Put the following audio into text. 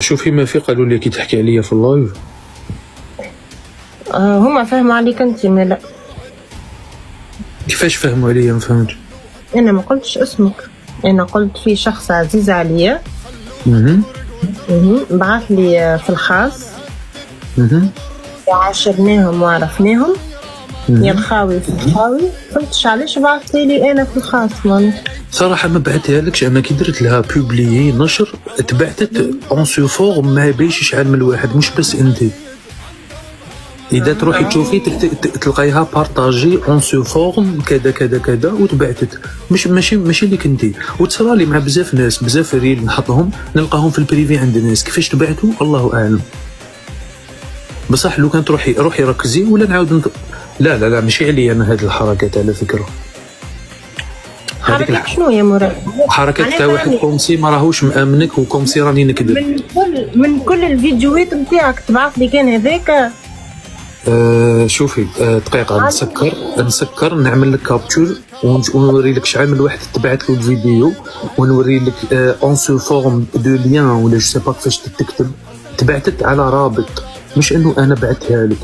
شوفي ما في قالوا لي كي تحكي عليا في اللايف. هما فهموا عليك انت ما لا. كيفاش فهموا عليا؟ ما فهمتش. انا ما قلتش اسمك، انا قلت في شخص عزيز عليا بعث لي في الخاص وعاشرناهم وعرفناهم يا الخاوي في الخاوي، فهمتش علاش بعث لي انا في الخاص. صراحه ما بعثتها لكش، انا كي درت لها بوبليي نشر تبعتت اون سو فورم ما بيش شحال من الواحد، مش بس انت. اذا تروحي تشوفي تلقايها بارطاجي اون سو فورم كذا كذا كذا وتبعتت، ماشي اللي كنتي. وتصرالي مع بزاف ناس، بزاف ريل نحطهم نلقاهم في البريفي عند الناس، كيفاش تبعتوا الله اعلم. بصح لو كانت روحي ركزي ولا نعاود لا ماشي عليا انا هذه الحركات على فكره. حركة شنو يا مراد؟ حركات تاع واحد كومسي ما راهوش مامنك وكومسي راني نكذب. من كل الفيديوهات نتاعك تبعث لي كان هذاك. شوفي دقيقه نسكر نعمل لك كابتشور ونوري لك شحال من واحد تبعت له الفيديو، ونوري لك اون سو فورم دو ليان ولا جو سي با كيفاش تكتب، تبعتت على رابط، مش انه انا بعثها لك.